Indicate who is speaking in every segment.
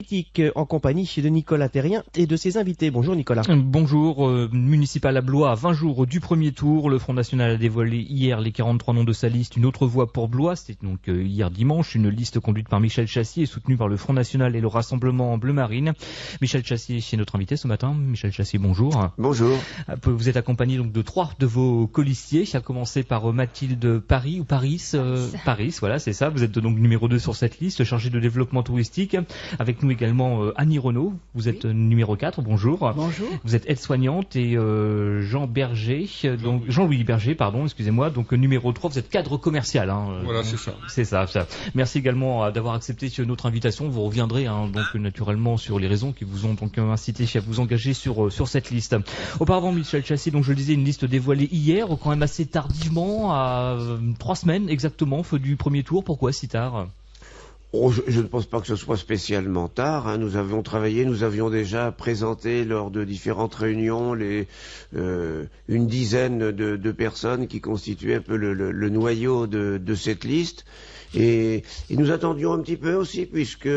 Speaker 1: politique en compagnie de Nicolas Terrien et de ses invités. Bonjour Nicolas.
Speaker 2: Bonjour, municipal à Blois, à 20 jours du premier tour. Le Front National a dévoilé hier les 43 noms de sa liste. Une autre voie pour Blois, c'était donc hier dimanche. Une liste conduite par Michel Chassier et soutenue par le Front National et le Rassemblement Bleu Marine. Michel Chassier est notre invité ce matin. Michel Chassier, bonjour.
Speaker 3: Bonjour.
Speaker 2: Vous êtes accompagné donc de 3 de vos colistiers, à commencer par Mathilde Paris, Paris, voilà, c'est ça. Vous êtes donc numéro 2 sur cette liste, chargé de développement touristique. Avec nous également Annie Renaud, vous êtes numéro 4, bonjour.
Speaker 4: Bonjour.
Speaker 2: Vous êtes aide-soignante et Jean-Louis Berger, excusez-moi, donc numéro 3, vous êtes cadre commercial.
Speaker 3: Voilà, c'est ça.
Speaker 2: C'est ça. Merci également d'avoir accepté notre invitation. Vous reviendrez donc naturellement sur les raisons qui vous ont donc incité à vous engager sur cette liste. Auparavant, Michel Chassier, donc je le disais, une liste dévoilée hier, quand même assez tardivement, à 3 semaines exactement, du premier tour. Pourquoi si tard ?
Speaker 3: Je ne pense pas que ce soit spécialement tard. Nous avions travaillé, nous avions déjà présenté lors de différentes réunions une dizaine de personnes qui constituaient un peu le noyau de cette liste. Et nous attendions un petit peu aussi, puisque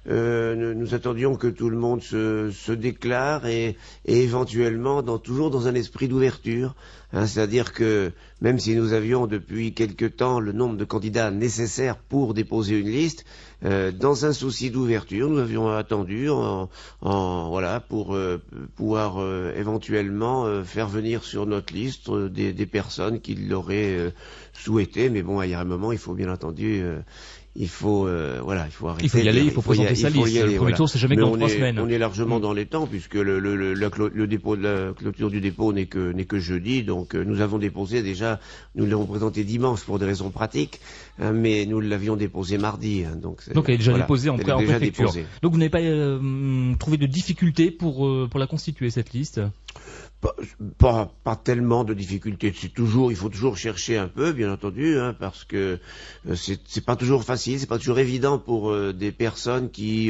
Speaker 3: nous attendions que tout le monde se déclare et éventuellement toujours dans un esprit d'ouverture. C'est-à-dire que même si nous avions depuis quelque temps le nombre de candidats nécessaires pour déposer une liste, dans un souci d'ouverture, nous avions attendu pour pouvoir éventuellement faire venir sur notre liste des personnes qui l'auraient souhaité. Mais bon, il y a un moment, il faut bien entendu... Il faut arrêter.
Speaker 2: Il faut y aller, il faut présenter sa liste. Le premier tour, c'est jamais dans 3 semaines.
Speaker 3: On est largement dans les temps, puisque la clôture du dépôt n'est que jeudi. Donc, nous avons déposé déjà, nous l'avons présenté dimanche pour des raisons pratiques, mais nous l'avions déposé mardi. Donc
Speaker 2: elle est déjà déposée en préfecture. Donc, vous n'avez pas trouvé de difficulté pour la constituer, cette liste?
Speaker 3: Pas tellement de difficultés. Il faut toujours chercher un peu, bien entendu, parce que c'est pas toujours facile, c'est pas toujours évident pour des personnes qui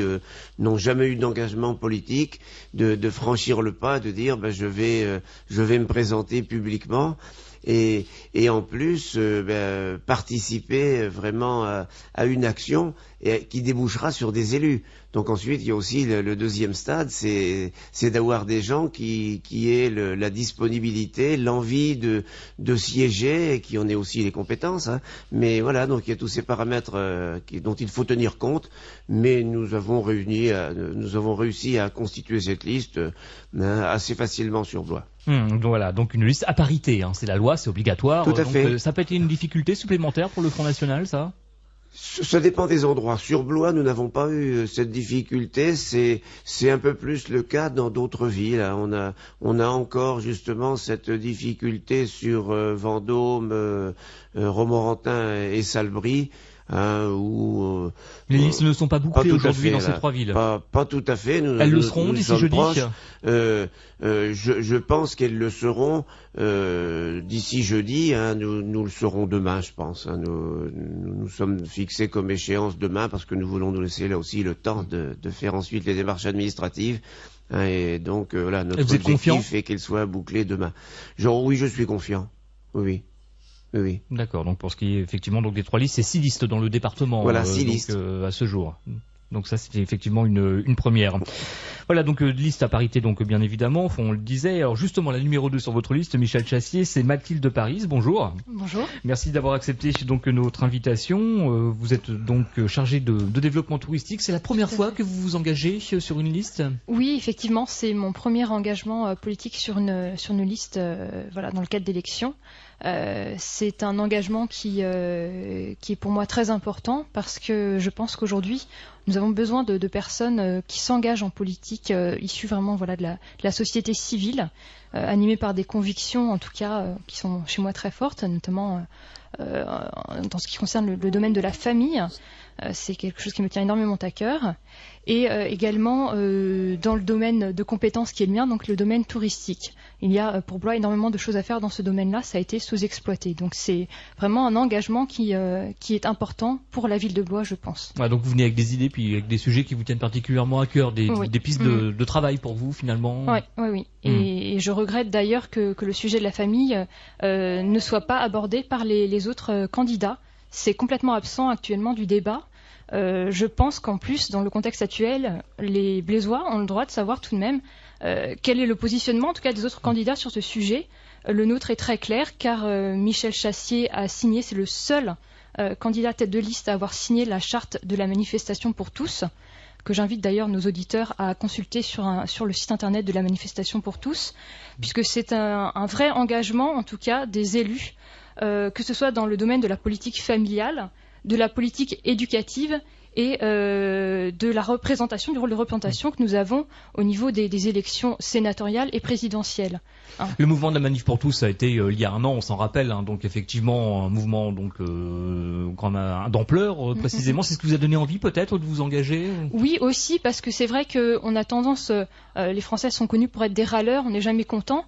Speaker 3: n'ont jamais eu d'engagement politique de franchir le pas, de dire je vais me présenter publiquement. Et en plus participer vraiment à une action qui débouchera sur des élus. Donc ensuite il y a aussi le deuxième stade, c'est d'avoir des gens qui aient la disponibilité, l'envie de siéger et qui en aient aussi les compétences. Mais voilà, donc il y a tous ces paramètres dont il faut tenir compte. Mais nous avons réussi à constituer cette liste assez facilement sur Blois.
Speaker 2: Voilà, donc une liste à parité, c'est la loi, c'est obligatoire.
Speaker 3: Tout à fait.
Speaker 2: Ça peut être une difficulté supplémentaire pour le Front National, ça ?
Speaker 3: Ça dépend des endroits. Sur Blois, nous n'avons pas eu cette difficulté. C'est un peu plus le cas dans d'autres villes. On a encore justement cette difficulté sur Vendôme, Romorantin et Salbris. Où
Speaker 2: les listes ne sont pas bouclées aujourd'hui dans ces 3 villes.
Speaker 3: Pas tout à fait.
Speaker 2: Elles le seront d'ici jeudi.
Speaker 3: Je pense qu'elles le seront d'ici jeudi. Nous le serons demain, je pense. Nous sommes fixés comme échéance demain parce que nous voulons nous laisser là aussi le temps de faire ensuite les démarches administratives. Et donc notre objectif est qu'elles soient bouclées demain. Oui, je suis confiant. Oui. Oui.
Speaker 2: D'accord, donc pour ce qui est effectivement donc des 3 listes, c'est 6 listes dans le département.
Speaker 3: Voilà, 6 listes.
Speaker 2: À ce jour. Donc ça, c'était effectivement une première. Voilà, donc liste à parité, donc bien évidemment, on le disait. Alors justement, la numéro 2 sur votre liste, Michel Chassier, c'est Mathilde Paris. Bonjour.
Speaker 4: Bonjour.
Speaker 2: Merci d'avoir accepté donc notre invitation. Vous êtes donc chargé de développement touristique. C'est la première fois que vous vous engagez sur une liste ?
Speaker 4: Oui, effectivement, c'est mon premier engagement politique sur une liste dans le cadre d'élections. C'est un engagement qui est pour moi très important parce que je pense qu'aujourd'hui nous avons besoin de personnes qui s'engagent en politique issues vraiment de la société civile, animées par des convictions en tout cas qui sont chez moi très fortes, notamment dans ce qui concerne le domaine de la famille. C'est quelque chose qui me tient énormément à cœur. Et également dans le domaine de compétences qui est le mien, donc le domaine touristique. Il y a pour Blois énormément de choses à faire dans ce domaine-là, ça a été sous-exploité. Donc c'est vraiment un engagement qui est important pour la ville de Blois, je pense.
Speaker 2: Ouais, donc vous venez avec des idées, puis avec des sujets qui vous tiennent particulièrement à cœur, des pistes de travail pour vous finalement.
Speaker 4: Oui. Et je regrette d'ailleurs que le sujet de la famille ne soit pas abordé par les autres candidats. C'est complètement absent actuellement du débat. Je pense qu'en plus, dans le contexte actuel, les Blésois ont le droit de savoir tout de même quel est le positionnement, en tout cas, des autres candidats sur ce sujet. Le nôtre est très clair, car Michel Chassier a signé, c'est le seul candidat tête de liste à avoir signé la charte de la manifestation pour tous, que j'invite d'ailleurs nos auditeurs à consulter sur le site internet de la manifestation pour tous, puisque c'est un vrai engagement, en tout cas, des élus, que ce soit dans le domaine de la politique familiale, de la politique éducative et de la représentation, du rôle de représentation que nous avons au niveau des élections sénatoriales et présidentielles.
Speaker 2: Le mouvement de la Manif pour tous a été il y a un an, on s'en rappelle, donc effectivement un mouvement d'ampleur précisément. C'est ce qui vous a donné envie peut-être de vous engager?
Speaker 4: Oui, aussi, parce que c'est vrai qu'on a tendance, les Français sont connus pour être des râleurs, on n'est jamais contents.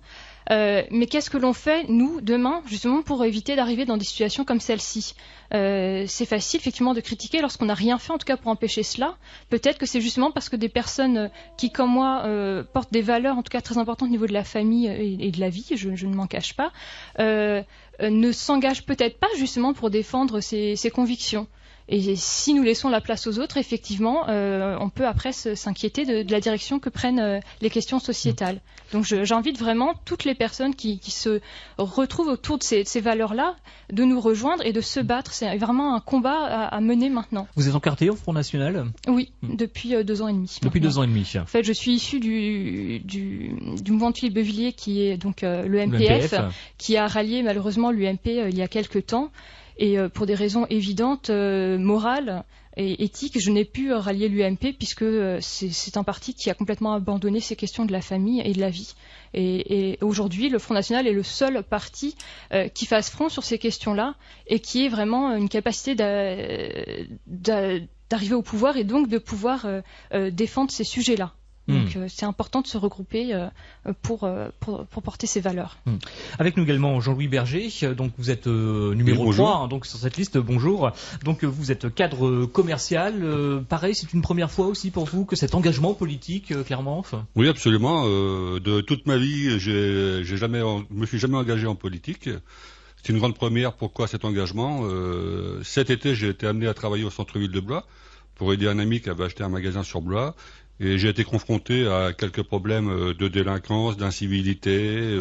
Speaker 4: Mais qu'est-ce que l'on fait, nous, demain, justement, pour éviter d'arriver dans des situations comme celle-ci? C'est facile, effectivement, de critiquer lorsqu'on n'a rien fait, en tout cas, pour empêcher cela. Peut-être que c'est justement parce que des personnes qui, comme moi, portent des valeurs, en tout cas, très importantes au niveau de la famille et de la vie, je ne m'en cache pas, ne s'engagent peut-être pas, justement, pour défendre ces convictions. Et si nous laissons la place aux autres, effectivement, on peut après s'inquiéter de la direction que prennent les questions sociétales. Donc j'invite vraiment toutes les personnes qui se retrouvent autour de ces valeurs-là de nous rejoindre et de se battre. C'est vraiment un combat à mener maintenant.
Speaker 2: Vous êtes encarté au Front National?
Speaker 4: Oui, depuis 2 ans et demi.
Speaker 2: Depuis 2 ans et demi.
Speaker 4: En fait, je suis issue du mouvement de Philippe Beauvillier, qui est donc le MPF, qui a rallié malheureusement l'UMP il y a quelque temps. Et pour des raisons évidentes, morales et éthiques, je n'ai pu rallier l'UMP puisque c'est un parti qui a complètement abandonné ces questions de la famille et de la vie. Et aujourd'hui, le Front National est le seul parti qui fasse front sur ces questions-là et qui ait vraiment une capacité d'arriver au pouvoir et donc de pouvoir défendre ces sujets-là. Donc c'est important de se regrouper pour porter ces valeurs.
Speaker 2: Avec nous également Jean-Louis Berger, donc vous êtes numéro 3 donc sur cette liste, bonjour. Donc vous êtes cadre commercial, pareil, c'est une première fois aussi pour vous que cet engagement politique, clairement?
Speaker 5: Oui, absolument. De toute ma vie, je me suis jamais engagé en politique. C'est une grande première. Pourquoi cet engagement? Cet été, j'ai été amené à travailler au centre-ville de Blois pour aider un ami qui avait acheté un magasin sur Blois. Et j'ai été confronté à quelques problèmes de délinquance, d'incivilité,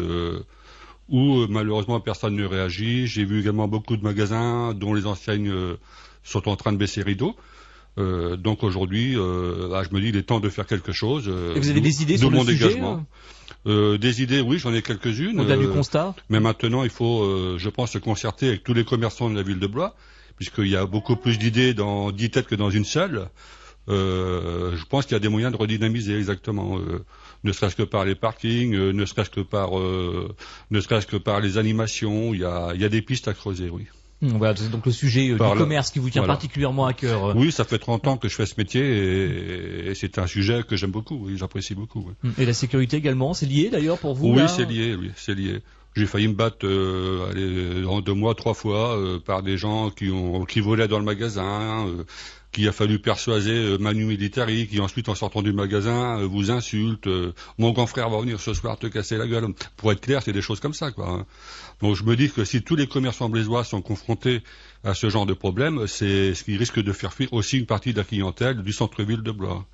Speaker 5: où malheureusement personne ne réagit. J'ai vu également beaucoup de magasins dont les enseignes sont en train de baisser rideau. Donc aujourd'hui, je me dis il est temps de faire quelque chose.
Speaker 2: Et vous avez des idées sur le sujet?
Speaker 5: Des idées, oui, j'en ai quelques-unes.
Speaker 2: Au-delà du constat.
Speaker 5: Mais maintenant, il faut, je pense, se concerter avec tous les commerçants de la ville de Blois, puisqu'il y a beaucoup plus d'idées dans 10 têtes que dans une seule. Je pense qu'il y a des moyens de redynamiser exactement, ne serait-ce que par les parkings, ne serait-ce que par les animations. Il y a des pistes à creuser, oui.
Speaker 2: Voilà, c'est donc le sujet du commerce qui vous tient particulièrement à cœur.
Speaker 5: Oui, ça fait 30 ans que je fais ce métier et c'est un sujet que j'aime beaucoup, oui, j'apprécie beaucoup. Oui.
Speaker 2: Et la sécurité également, c'est lié d'ailleurs pour vous?
Speaker 5: Oui, c'est lié, oui, c'est lié. J'ai failli me battre en 2 mois, 3 fois par des gens qui volaient dans le magasin, qu'il a fallu persuader Manu Militari, qui ensuite en sortant du magasin vous insulte. Mon grand frère va venir ce soir te casser la gueule. Pour être clair, c'est des choses comme ça, quoi. Donc je me dis que si tous les commerçants blésois sont confrontés à ce genre de problème, c'est ce qui risque de faire fuir aussi une partie de la clientèle du centre-ville de Blois.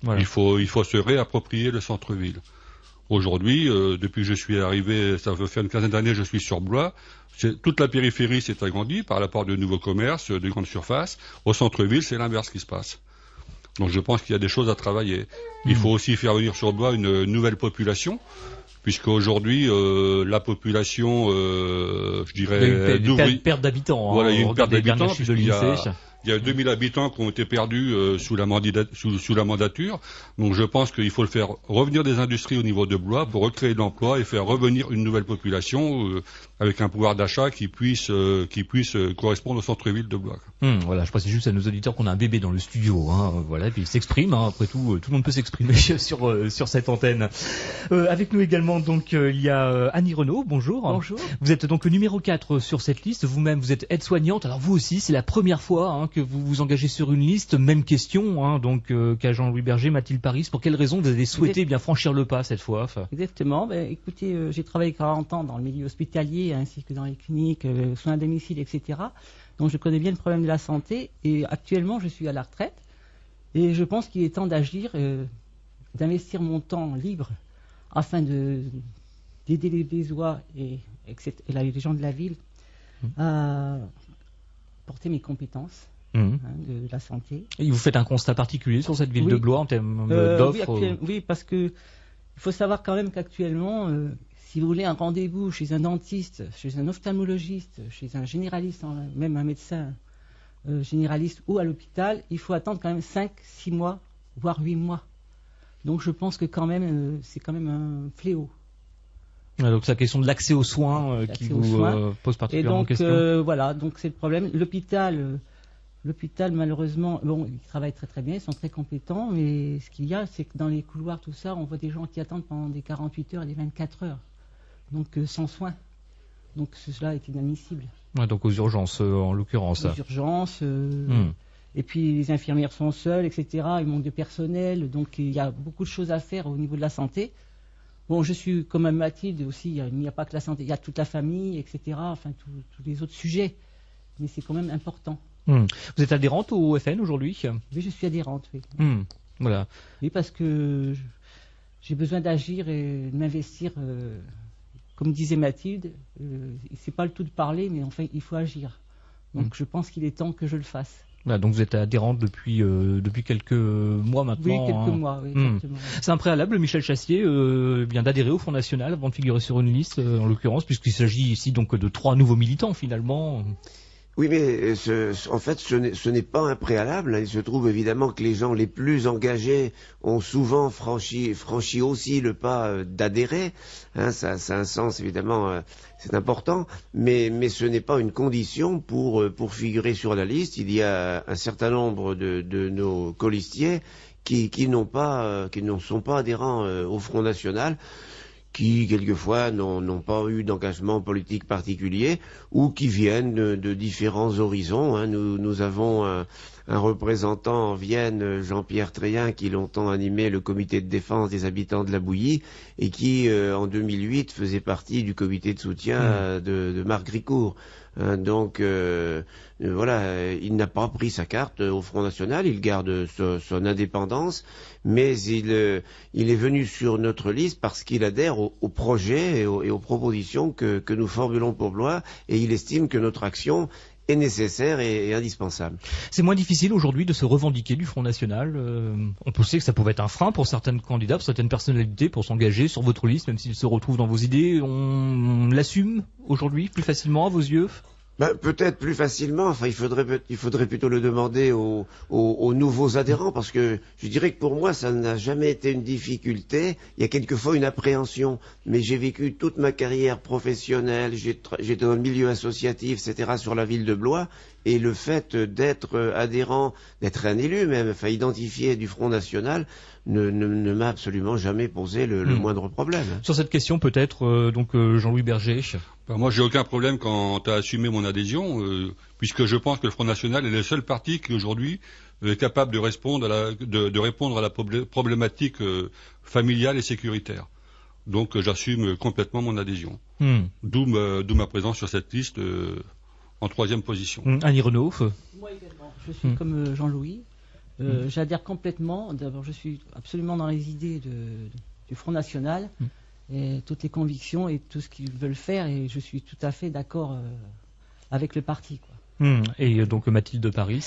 Speaker 5: Voilà. Il faut se réapproprier le centre-ville. Aujourd'hui, depuis que je suis arrivé, ça veut faire une quinzaine d'années, je suis sur Blois. Toute la périphérie s'est agrandie par l'apport de nouveaux commerces, de grandes surfaces. Au centre-ville, c'est l'inverse qui se passe. Donc je pense qu'il y a des choses à travailler. Il faut aussi faire venir sur Blois une nouvelle population, puisqu'aujourd'hui, la population, je dirais...
Speaker 2: Il y a une perte d'habitants.
Speaker 5: Voilà, il y a une perte d'habitants. Il y a 2000 habitants qui ont été perdus sous la mandature. Donc je pense qu'il faut le faire revenir des industries au niveau de Blois pour recréer de l'emploi et faire revenir une nouvelle population avec un pouvoir d'achat qui puisse correspondre au centre-ville de Blois.
Speaker 2: Voilà, je précise juste à nos auditeurs qu'on a un bébé dans le studio. Voilà, puis il s'exprime. Après tout, tout le monde peut s'exprimer sur cette antenne. Avec nous également, donc, il y a Annie Renaud. Bonjour.
Speaker 6: Bonjour.
Speaker 2: Vous êtes donc le numéro 4 sur cette liste. Vous-même, vous êtes aide-soignante. Alors vous aussi, c'est la première fois que vous vous engagez sur une liste. Même question donc qu'à Jean-Louis Berger, Mathilde Paris. Pour quelles raisons vous avez souhaité bien franchir le pas cette fois?
Speaker 6: Exactement. Écoutez, j'ai travaillé 40 ans dans le milieu hospitalier ainsi que dans les cliniques, soins à domicile, etc. Donc je connais bien le problème de la santé et actuellement je suis à la retraite et je pense qu'il est temps d'agir, d'investir mon temps libre afin d'aider les Bézois et les gens de la ville à porter mes compétences de la santé.
Speaker 2: Et vous faites un constat particulier sur cette ville de Blois en termes d'offres?
Speaker 6: Oui, parce que il faut savoir quand même qu'actuellement, si vous voulez un rendez-vous chez un dentiste, chez un ophtalmologiste, chez un généraliste, même un médecin généraliste ou à l'hôpital, il faut attendre quand même 5, 6 mois, voire 8 mois. Donc je pense que quand même, c'est quand même un fléau.
Speaker 2: Donc c'est la question de l'accès aux soins qui vous pose particulièrement question.
Speaker 6: Voilà, donc c'est le problème. L'hôpital, malheureusement, ils travaillent très très bien, ils sont très compétents, mais ce qu'il y a, c'est que dans les couloirs, tout ça, on voit des gens qui attendent pendant des 48 heures et des 24 heures, donc sans soins. Donc cela est inadmissible.
Speaker 2: Ouais, donc aux urgences, en l'occurrence.
Speaker 6: Aux urgences, et puis les infirmières sont seules, etc. Il manque de personnel, donc il y a beaucoup de choses à faire au niveau de la santé. Bon, je suis comme Mathilde aussi, il n'y a pas que la santé, il y a toute la famille, etc. Enfin, tous les autres sujets, mais c'est quand même important.
Speaker 2: Vous êtes adhérente au FN aujourd'hui?
Speaker 6: Oui, je suis adhérente, oui.
Speaker 2: Voilà.
Speaker 6: Oui, parce que j'ai besoin d'agir et de m'investir. Comme disait Mathilde, c'est pas le tout de parler, mais enfin, il faut agir. Donc, je pense qu'il est temps que je le fasse.
Speaker 2: Voilà, donc vous êtes adhérente depuis quelques mois maintenant.
Speaker 6: Oui, quelques mois, oui, exactement.
Speaker 2: C'est un préalable, Michel Chassier, bien d'adhérer au Front National avant de figurer sur une liste, en l'occurrence, puisqu'il s'agit ici donc de 3 nouveaux militants finalement.
Speaker 3: Oui, mais en fait, ce n'est pas un préalable. Il se trouve évidemment que les gens les plus engagés ont souvent franchi aussi le pas d'adhérer. Ça a un sens, évidemment, c'est important. Mais ce n'est pas une condition pour figurer sur la liste. Il y a un certain nombre de nos colistiers qui ne sont pas adhérents au Front National, qui quelquefois n'ont pas eu d'engagement politique particulier ou qui viennent de différents horizons. Nous avons un représentant en Vienne, Jean-Pierre Treyen, qui longtemps animait le comité de défense des habitants de la Bouillie et qui, en 2008, faisait partie du comité de soutien de Marc Gricourt. Donc voilà, il n'a pas pris sa carte au Front National, il garde son indépendance, mais il est venu sur notre liste parce qu'il adhère au projet et aux propositions que nous formulons pour Blois, et il estime que notre action est nécessaire et indispensable.
Speaker 2: C'est moins difficile aujourd'hui de se revendiquer du Front National. On pensait que ça pouvait être un frein pour certains candidats, pour certaines personnalités, pour s'engager sur votre liste, même s'ils se retrouvent dans vos idées. On l'assume aujourd'hui plus facilement à vos yeux?
Speaker 3: Peut-être plus facilement. Enfin, il faudrait plutôt le demander aux nouveaux adhérents, parce que je dirais que pour moi, ça n'a jamais été une difficulté. Il y a quelquefois une appréhension, mais j'ai vécu toute ma carrière professionnelle, j'étais dans le milieu associatif, etc., sur la ville de Blois, et le fait d'être adhérent, d'être un élu même, enfin identifié du Front National, ne m'a absolument jamais posé le moindre problème.
Speaker 2: Sur cette question, peut-être, Jean-Louis Berger.
Speaker 5: Moi, j'ai aucun problème quant à assumer mon adhésion, puisque je pense que le Front National est le seul parti qui aujourd'hui est capable de répondre à la problématique familiale et sécuritaire. Donc, j'assume complètement mon adhésion. D'où ma présence sur cette liste en 3e position.
Speaker 2: Annie Renaud.
Speaker 6: Moi également. Je suis comme Jean-Louis. J'adhère complètement. D'abord, je suis absolument dans les idées du Front National. Et toutes les convictions et tout ce qu'ils veulent faire, et je suis tout à fait d'accord avec le parti, quoi.
Speaker 2: Et donc Mathilde Paris.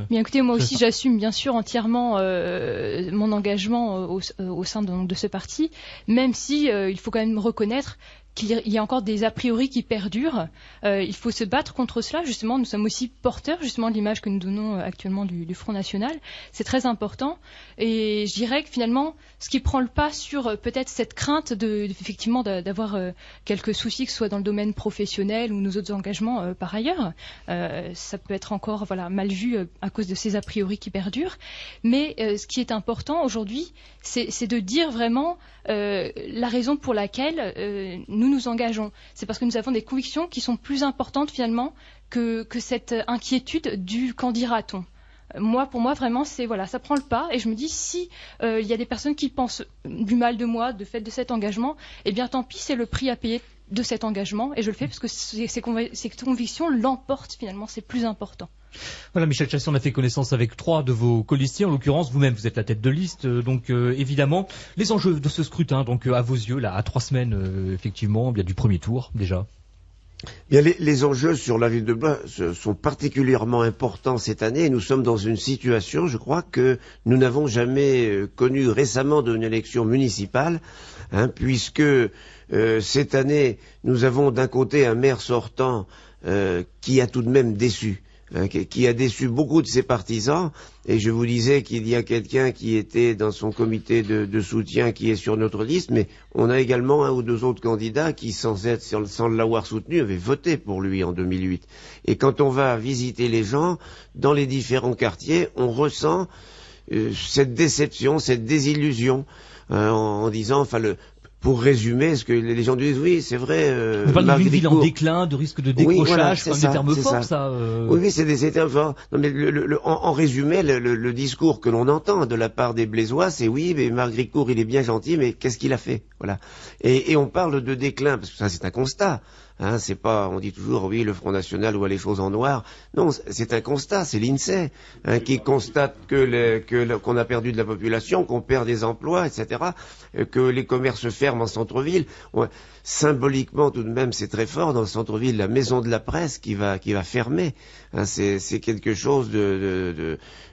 Speaker 4: Bien écoutez, moi aussi j'assume bien sûr entièrement mon engagement au sein de ce parti, même si il faut quand même reconnaître qu'il y a encore des a priori qui perdurent. Il faut se battre contre cela. Justement, nous sommes aussi porteurs justement de l'image que nous donnons actuellement du Front National. C'est très important. Et je dirais que finalement, ce qui prend le pas sur peut-être cette crainte effectivement d'avoir quelques soucis, que ce soit dans le domaine professionnel ou nos autres engagements par ailleurs, ça peut être encore mal vu à cause de ces a priori qui perdurent. Mais ce qui est important aujourd'hui, c'est de dire vraiment la raison pour laquelle nous nous engageons. C'est parce que nous avons des convictions qui sont plus importantes finalement que cette inquiétude du qu'en dira-t-on. Pour moi, vraiment, ça prend le pas. Et je me dis, si il y a des personnes qui pensent du mal de moi, de fait de cet engagement, eh bien, tant pis, c'est le prix à payer de cet engagement. Et je le fais parce que ces convictions l'emportent finalement, c'est plus important.
Speaker 2: Voilà, Michel Chassey, on a fait connaissance avec 3 de vos colistiers. En l'occurrence, vous-même, vous êtes la tête de liste. Donc, évidemment, les enjeux de ce scrutin, donc à vos yeux, là, à 3 semaines, effectivement, bien du premier tour, déjà.
Speaker 3: Bien, les enjeux sur la ville de Blois sont particulièrement importants cette année. Nous sommes dans une situation, je crois, que nous n'avons jamais connue récemment d'une élection municipale, puisque cette année, nous avons d'un côté un maire sortant qui a tout de même déçu. Qui a déçu beaucoup de ses partisans, et je vous disais qu'il y a quelqu'un qui était dans son comité de soutien qui est sur notre liste, mais on a également 1 ou 2 autres candidats qui, sans l'avoir soutenu, avaient voté pour lui en 2008. Et quand on va visiter les gens, dans les différents quartiers, on ressent cette déception, cette désillusion, en disant, pour résumer, ce que les gens disent, oui, c'est vrai.
Speaker 2: Vous parlez d'une ville en déclin, de risque de décrochage,
Speaker 3: oui,
Speaker 2: des termes forts, ça.
Speaker 3: Oui, c'est des termes forts. Non, mais en résumé, le discours que l'on entend de la part des Blésois, c'est oui, mais Margricourt, il est bien gentil, mais qu'est-ce qu'il a fait? Voilà. Et on parle de déclin, parce que ça, c'est un constat. C'est pas, on dit toujours, oui, le Front National voit les choses en noir. Non, c'est un constat, c'est l'INSEE, qui constate qu'on a perdu de la population, qu'on perd des emplois, etc., que les commerces ferment en centre-ville. Ouais. Symboliquement, tout de même, c'est très fort. Dans le centre-ville, la maison de la presse qui va fermer. C'est quelque chose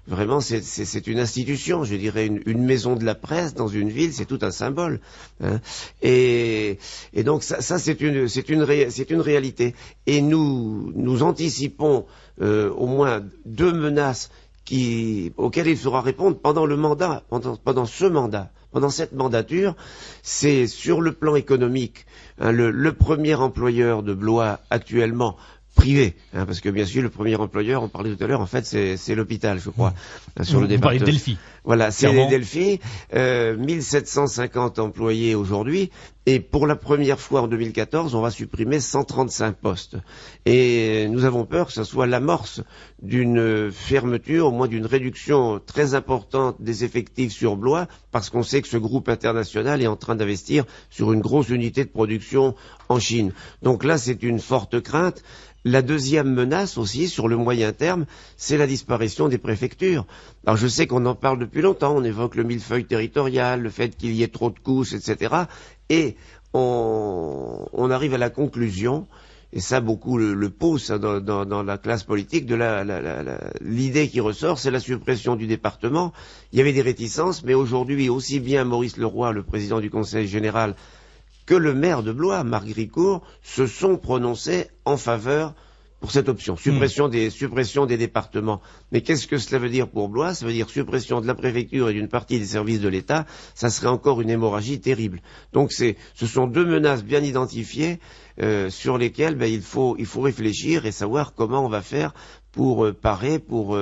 Speaker 3: vraiment, c'est une institution. Je dirais une maison de la presse dans une ville, c'est tout un symbole. Et donc ça c'est une réalité. Et nous anticipons au moins 2 menaces auxquelles il faudra répondre pendant le mandat, pendant ce mandat. Pendant cette mandature, c'est sur le plan économique, le premier employeur de Blois actuellement privé, parce que bien sûr le premier employeur, on parlait tout à l'heure, en fait c'est l'hôpital, je crois, sur le département.
Speaker 2: Vous parlez de Delphi.
Speaker 3: Voilà, c'est les Delphi, 1750 employés aujourd'hui, et pour la première fois en 2014, on va supprimer 135 postes. Et nous avons peur que ce soit l'amorce d'une fermeture, au moins d'une réduction très importante des effectifs sur Blois, parce qu'on sait que ce groupe international est en train d'investir sur une grosse unité de production en Chine. Donc là, c'est une forte crainte. La deuxième menace aussi, sur le moyen terme, c'est la disparition des préfectures. Alors je sais qu'on en parle depuis longtemps, on évoque le millefeuille territorial, le fait qu'il y ait trop de couches, etc. Et on arrive à la conclusion, et ça beaucoup le pousse dans la classe politique, de l'idée qui ressort, c'est la suppression du département. Il y avait des réticences, mais aujourd'hui, aussi bien Maurice Leroy, le président du Conseil général, que le maire de Blois, Margricourt, se sont prononcés en faveur pour cette option, suppression des départements. Mais qu'est-ce que cela veut dire pour Blois? Ça veut dire suppression de la préfecture et d'une partie des services de l'État. Ça serait encore une hémorragie terrible. Donc ce sont 2 menaces bien identifiées sur lesquelles il faut réfléchir et savoir comment on va faire pour parer, pour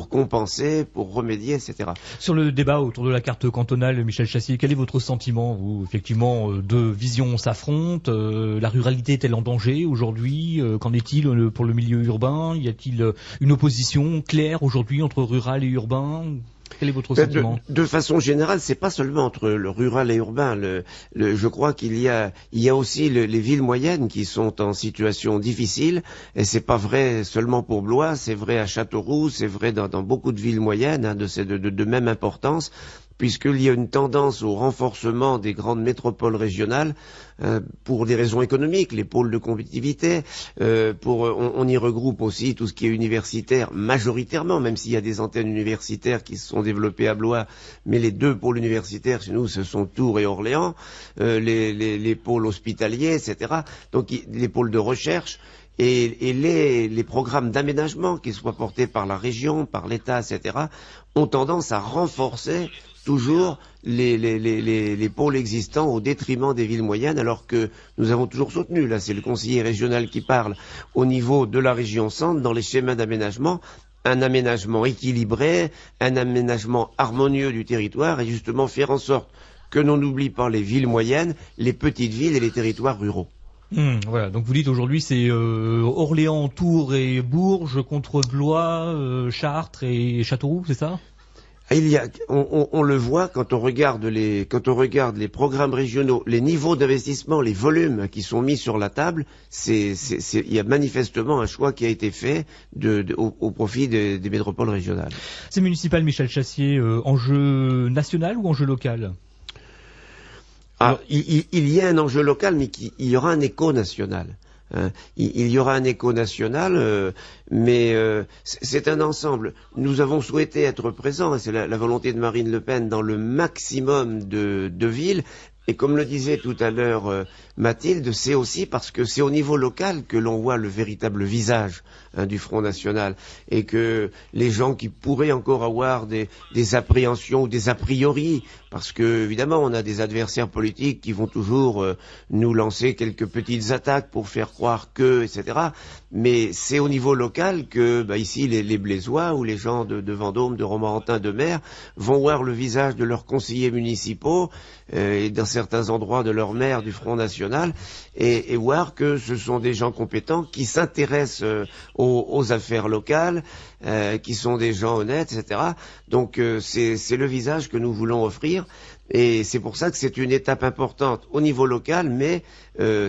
Speaker 3: compenser, pour remédier, etc.
Speaker 2: Sur le débat autour de la carte cantonale, Michel Chassey, quel est votre sentiment? Vous, effectivement, 2 visions s'affrontent. La ruralité est-elle en danger aujourd'hui? Qu'en est-il pour le milieu urbain? Y a-t-il une opposition claire aujourd'hui entre rural et urbain? Quel est votre sentiment?
Speaker 3: De façon générale, c'est pas seulement entre le rural et urbain. Je crois qu'il y a aussi les villes moyennes qui sont en situation difficile. Et c'est pas vrai seulement pour Blois, c'est vrai à Châteauroux, c'est vrai dans beaucoup de villes moyennes de même importance, puisqu'il y a une tendance au renforcement des grandes métropoles régionales pour des raisons économiques, les pôles de compétitivité, on y regroupe aussi tout ce qui est universitaire majoritairement, même s'il y a des antennes universitaires qui se sont développées à Blois, mais les 2 pôles universitaires chez nous, ce sont Tours et Orléans, les pôles hospitaliers, etc., donc les pôles de recherche. Et les programmes d'aménagement, qu'ils soient portés par la région, par l'État, etc., ont tendance à renforcer toujours les pôles existants au détriment des villes moyennes, alors que nous avons toujours soutenu, là c'est le conseiller régional qui parle, au niveau de la région centre, dans les schémas d'aménagement, un aménagement équilibré, un aménagement harmonieux du territoire, et justement faire en sorte que l'on n'oublie pas les villes moyennes, les petites villes et les territoires ruraux.
Speaker 2: Voilà, donc vous dites aujourd'hui c'est Orléans, Tours et Bourges contre Blois, Chartres et Châteauroux, c'est ça?
Speaker 3: On le voit quand on regarde les programmes régionaux, les niveaux d'investissement, les volumes qui sont mis sur la table, il y a manifestement un choix qui a été fait au profit des métropoles régionales.
Speaker 2: C'est municipal, Michel Chassier, enjeu national ou enjeu local?
Speaker 3: Il y a un enjeu local, mais il y aura un écho national. Il y aura un écho national, mais c'est un ensemble. Nous avons souhaité être présents, et c'est la volonté de Marine Le Pen, dans le maximum de villes. Et comme le disait tout à l'heure Mathilde, c'est aussi parce que c'est au niveau local que l'on voit le véritable visage du Front National, et que les gens qui pourraient encore avoir des appréhensions ou des a priori, parce que évidemment on a des adversaires politiques qui vont toujours nous lancer quelques petites attaques pour faire croire que, etc. Mais c'est au niveau local que ici les Blésois ou les gens de Vendôme, de Romorantin, de Mer vont voir le visage de leurs conseillers municipaux et dans certains endroits de leur maire du Front National, et voir que ce sont des gens compétents qui s'intéressent aux affaires locales, qui sont des gens honnêtes, etc. Donc c'est le visage que nous voulons offrir, et c'est pour ça que c'est une étape importante au niveau local, mais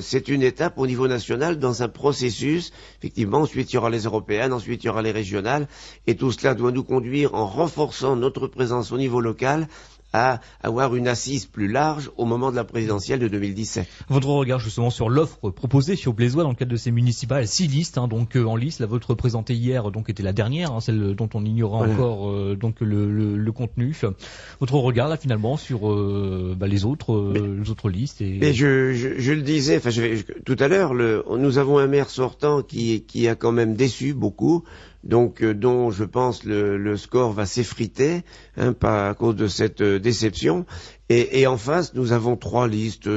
Speaker 3: c'est une étape au niveau national dans un processus. Effectivement, ensuite il y aura les européennes, ensuite il y aura les régionales, et tout cela doit nous conduire, en renforçant notre présence au niveau local, à avoir une assise plus large au moment de la présidentielle de 2017.
Speaker 2: Votre regard justement sur l'offre proposée sur Blésois dans le cadre de ces municipales, 6 listes, donc en lice, la vôtre présentée hier donc était la dernière, celle dont on ignorait encore donc le contenu. Votre regard là finalement sur les autres listes
Speaker 3: et je le disais, tout à l'heure, nous avons un maire sortant qui a quand même déçu beaucoup. Donc, dont je pense le score va s'effriter, à cause de cette déception. Et en face, nous avons 3 listes,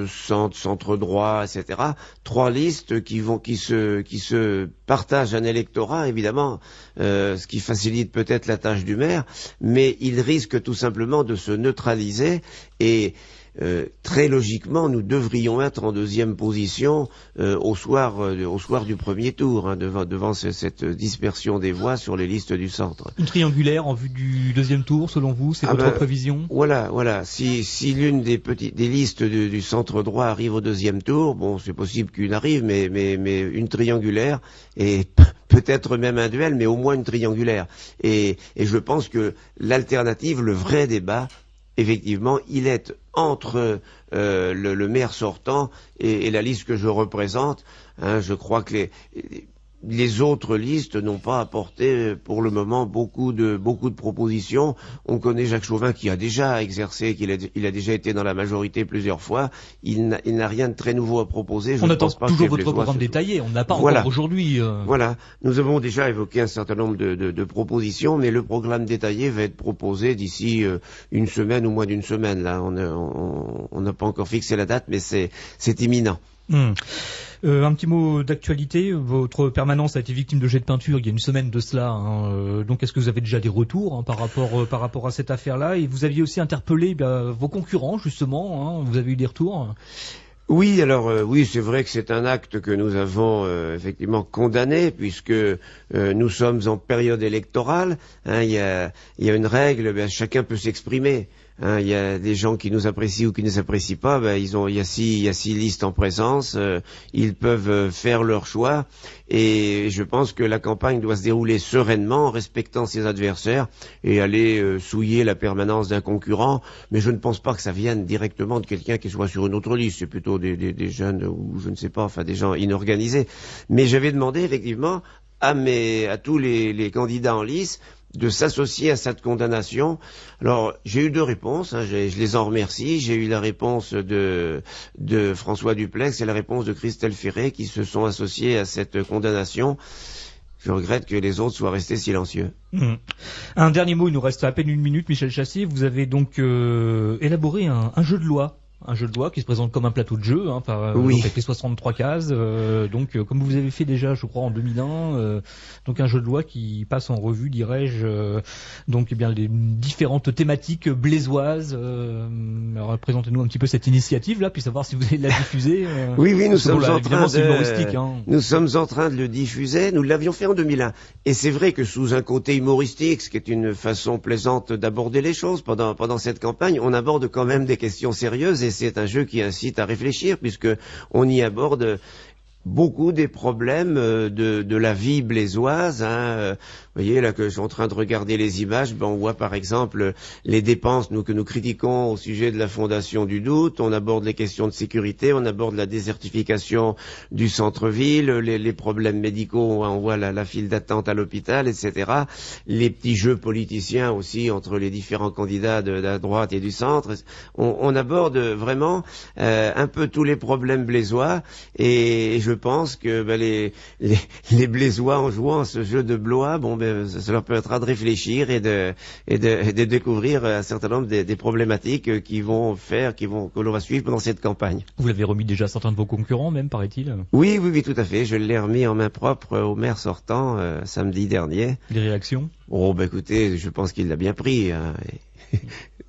Speaker 3: centre droit, etc. 3 listes qui se partagent un électorat, évidemment, ce qui facilite peut-être la tâche du maire, mais ils risquent tout simplement de se neutraliser, et très logiquement, nous devrions être en deuxième position au soir du premier tour, devant cette dispersion des voix sur les listes du centre.
Speaker 2: Une triangulaire en vue du deuxième tour, selon vous, c'est votre prévision?
Speaker 3: Voilà. Si l'une des listes du centre droit arrive au deuxième tour, bon, c'est possible qu'une arrive, mais une triangulaire, et peut-être même un duel, mais au moins une triangulaire. Et je pense que l'alternative, le vrai débat, effectivement, il est entre le maire sortant et la liste que je représente. Je crois que les autres listes n'ont pas apporté pour le moment beaucoup de propositions. On connaît Jacques Chauvin qui a déjà exercé, il a déjà été dans la majorité plusieurs fois. Il n'a rien de très nouveau à proposer.
Speaker 2: On attend toujours votre programme détaillé, on n'a pas encore aujourd'hui.
Speaker 3: Voilà, nous avons déjà évoqué un certain nombre de propositions, mais le programme détaillé va être proposé d'ici une semaine ou moins d'une semaine. Là, on n'a pas encore fixé la date, mais c'est imminent.
Speaker 2: Un petit mot d'actualité, votre permanence a été victime de jets de peinture il y a une semaine de cela, donc est-ce que vous avez déjà des retours par rapport à cette affaire-là? Et vous aviez aussi interpellé vos concurrents justement, vous avez eu des retours?
Speaker 3: Oui, alors oui, c'est vrai que c'est un acte que nous avons effectivement condamné, puisque nous sommes en période électorale. Il y a une règle, chacun peut s'exprimer. Il y a des gens qui nous apprécient ou qui ne nous apprécient pas. Il y a six listes en présence. Ils peuvent faire leur choix. Et je pense que la campagne doit se dérouler sereinement, en respectant ses adversaires, et aller souiller la permanence d'un concurrent. Mais je ne pense pas que ça vienne directement de quelqu'un qui soit sur une autre liste. C'est plutôt des jeunes ou je ne sais pas, des gens inorganisés. Mais j'avais demandé effectivement à tous les candidats en lice de s'associer à cette condamnation. Alors, j'ai eu 2 réponses, je les en remercie. J'ai eu la réponse de François Duplex et la réponse de Christelle Ferré, qui se sont associés à cette condamnation. Je regrette que les autres soient restés silencieux.
Speaker 2: Un dernier mot, il nous reste à peine 1 minute, Michel Chassier. Vous avez donc élaboré un jeu de loi un jeu de loi qui se présente comme un plateau de jeu, donc avec les 63 cases. Comme vous avez fait déjà, je crois, en 2001, donc un jeu de loi qui passe en revue, dirais-je, les différentes thématiques blésoises. Alors, présentez-nous un petit peu cette initiative-là, puis savoir si vous allez la diffuser.
Speaker 3: Oui, nous sommes en train de le diffuser. Nous l'avions fait en 2001. Et c'est vrai que sous un côté humoristique, ce qui est une façon plaisante d'aborder les choses pendant cette campagne, on aborde quand même des questions sérieuses et c'est un jeu qui incite à réfléchir puisque on y aborde beaucoup des problèmes de la vie blésoise. Vous voyez là que je suis en train de regarder les images, on voit par exemple les dépenses que nous critiquons au sujet de la Fondation du Doute, on aborde les questions de sécurité, on aborde la désertification du centre-ville, les problèmes médicaux, on voit la file d'attente à l'hôpital, etc. Les petits jeux politiciens aussi entre les différents candidats de la droite et du centre. On aborde vraiment un peu tous les problèmes blésois et je pense que les blésois en jouant à ce jeu de Blois, ça leur permettra de réfléchir et de découvrir un certain nombre des problématiques que l'on va suivre pendant cette campagne.
Speaker 2: Vous l'avez remis déjà à certains de vos concurrents, même, paraît-il?
Speaker 3: Oui, tout à fait. Je l'ai remis en main propre au maire sortant samedi dernier.
Speaker 2: Les réactions?
Speaker 3: Écoutez, je pense qu'il l'a bien pris.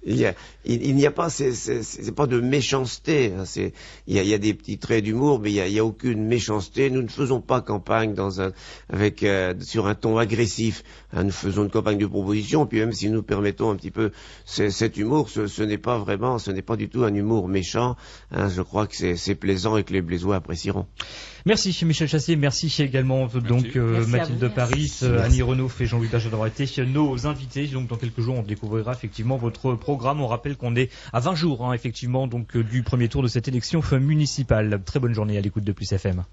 Speaker 3: Il n'y a pas, c'est pas de méchanceté. Il y a des petits traits d'humour, mais il y a aucune méchanceté. Nous ne faisons pas campagne sur un ton agressif. Nous faisons une campagne de proposition, puis même si nous permettons un petit peu cet humour, ce n'est pas du tout un humour méchant. Je crois que c'est plaisant et que les Blésois apprécieront.
Speaker 2: Merci Michel Chassier, merci également Mathilde Paris, Annie Renaud et Jean-Louis Berger d'avoir été nos invités. Donc dans quelques jours on découvrira effectivement votre programme. On rappelle qu'on est à 20 jours effectivement du premier tour de cette élection municipale. Très bonne journée à l'écoute de Plus FM.